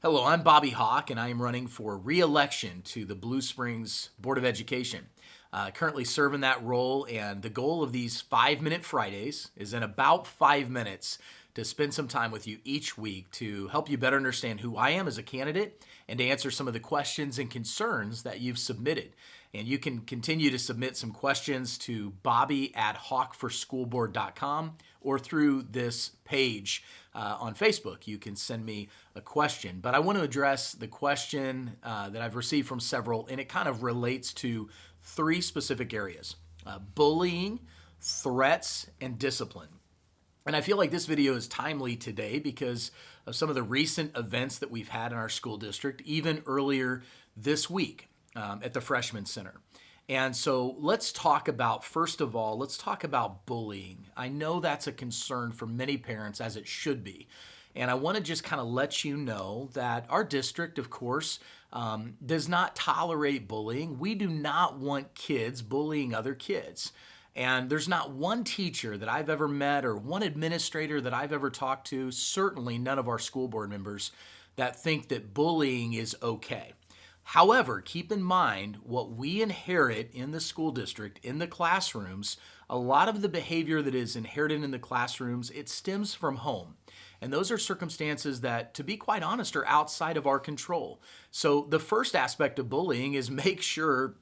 Hello, I'm Bobby Hawk, and I am running for re-election to the Blue Springs Board of Education. Currently serving that role, and the goal of these 5-minute Fridays is in about 5 minutes to spend some time with you each week to help you better understand who I am as a candidate and to answer some of the questions and concerns that you've submitted. And you can continue to submit some questions to bobby@hawkforschoolboard.com or through this page on Facebook. You can send me a question. But I want to address the question that I've received from several, and it kind of relates to three specific areas: bullying, threats, and discipline. And I feel like this video is timely today because of some of the recent events that we've had in our school district, even earlier this week at the Freshman Center. And so let's talk about, first of all, let's talk about bullying. I know that's a concern for many parents, as it should be. And I want to just kind of let you know that our district, of course, does not tolerate bullying. We do not want kids bullying other kids. And there's not one teacher that I've ever met or one administrator that I've ever talked to, certainly none of our school board members, that think that bullying is okay. However, keep in mind what we inherit in the school district, in the classrooms. A lot of the behavior that is inherited in the classrooms, it stems from home. And those are circumstances that, to be quite honest, are outside of our control. So the first aspect of bullying is make sure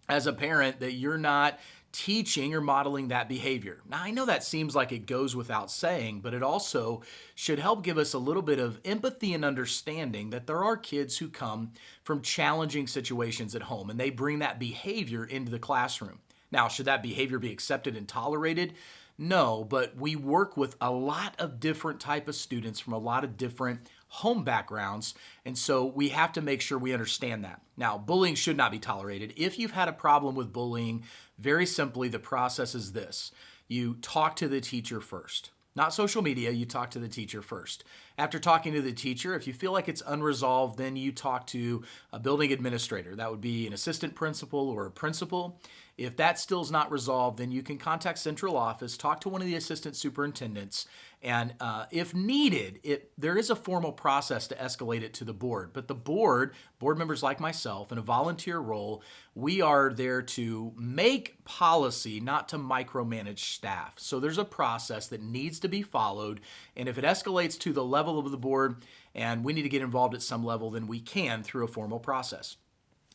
as a parent that you're not teaching or modeling that behavior. Now, I know that seems like it goes without saying, but it also should help give us a little bit of empathy and understanding that there are kids who come from challenging situations at home and they bring that behavior into the classroom. Now, should that behavior be accepted and tolerated? No, but we work with a lot of different type of students from a lot of different home backgrounds, and so we have to make sure we understand that. Now, bullying should not be tolerated. If you've had a problem with bullying, very simply, the process is this. You talk to the teacher first. Not social media, you talk to the teacher first. After talking to the teacher, if you feel like it's unresolved, then you talk to a building administrator. That would be an assistant principal or a principal. If that still is not resolved, then you can contact central office, talk to one of the assistant superintendents, and if needed, there is a formal process to escalate it to the board. But the board members like myself, in a volunteer role, we are there to make policy, not to micromanage staff. So there's a process that needs to be followed, and if it escalates to the level of the board and we need to get involved at some level, then we can through a formal process.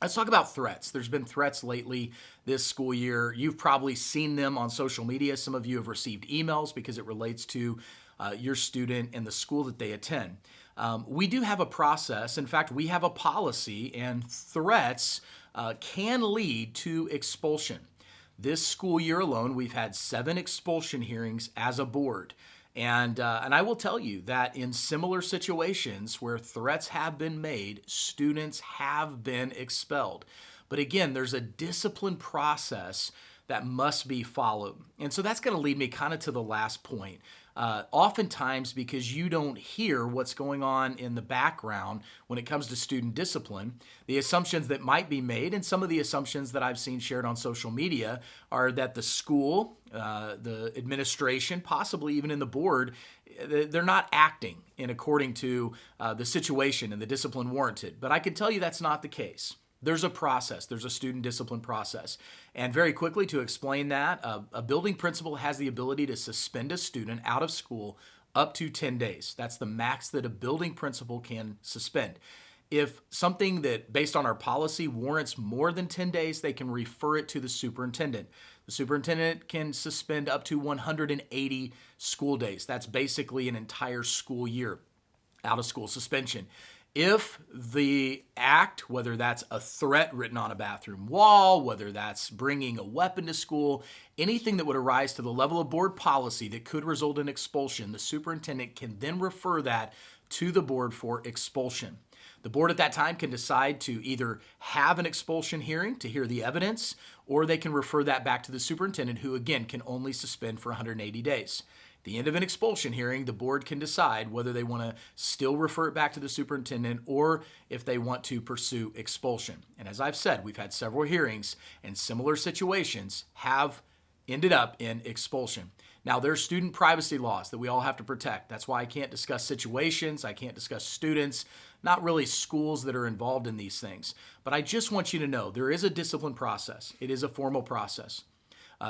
Let's talk about threats. There's been threats lately this school year. You've probably seen them on social media. Some of you have received emails because it relates to your student and the school that they attend. We do have a process. In fact, we have a policy, and threats can lead to expulsion. This school year alone, we've had 7 expulsion hearings as a board. And I will tell you that in similar situations where threats have been made, students have been expelled. But again, there's a discipline process that must be followed. And so that's going to lead me kind of to the last point. Oftentimes, because you don't hear what's going on in the background when it comes to student discipline, the assumptions that might be made, and some of the assumptions that I've seen shared on social media, are that the school, the administration, possibly even in the board, they're not acting in according to the situation and the discipline warranted. But I can tell you that's not the case. There's a process. There's a student discipline process. And very quickly, to explain that, a building principal has the ability to suspend a student out of school up to 10 days. That's the max that a building principal can suspend. If something that, based on our policy, warrants more than 10 days, they can refer it to the superintendent. The superintendent can suspend up to 180 school days. That's basically an entire school year out of school suspension. If the act, whether that's a threat written on a bathroom wall, whether that's bringing a weapon to school, anything that would arise to the level of board policy that could result in expulsion, the superintendent can then refer that to the board for expulsion. The board at that time can decide to either have an expulsion hearing to hear the evidence, or they can refer that back to the superintendent, who again can only suspend for 180 days. At the end of an expulsion hearing, the board can decide whether they want to still refer it back to the superintendent or if they want to pursue expulsion. And as I've said, we've had several hearings, and similar situations have ended up in expulsion. Now, there's student privacy laws that we all have to protect. That's why I can't discuss situations. I can't discuss students. not really schools that are involved in these things. But I just want you to know there is a discipline process. It is a formal process.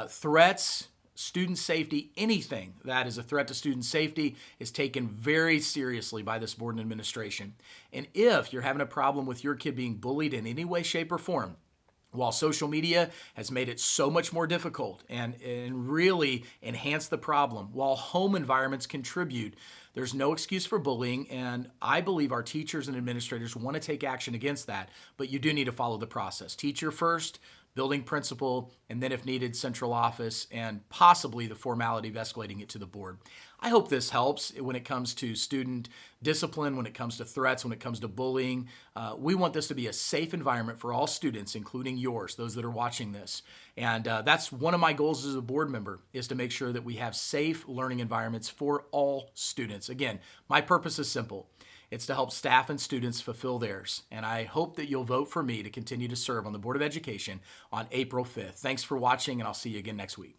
Threats, student safety, anything that is a threat to student safety is taken very seriously by this board and administration. And if you're having a problem with your kid being bullied in any way, shape, or form, while social media has made it so much more difficult and really enhanced the problem, while home environments contribute, there's no excuse for bullying, and I believe our teachers and administrators want to take action against that, but you do need to follow the process. Teacher first, building principal, and then if needed, central office, and possibly the formality of escalating it to the board. I hope this helps when it comes to student discipline, when it comes to threats, when it comes to bullying. We want this to be a safe environment for all students, including yours, those that are watching this. And that's one of my goals as a board member, is to make sure that we have safe learning environments for all students. Again, my purpose is simple. It's to help staff and students fulfill theirs. And I hope that you'll vote for me to continue to serve on the Board of Education on April 5th. Thanks for watching, and I'll see you again next week.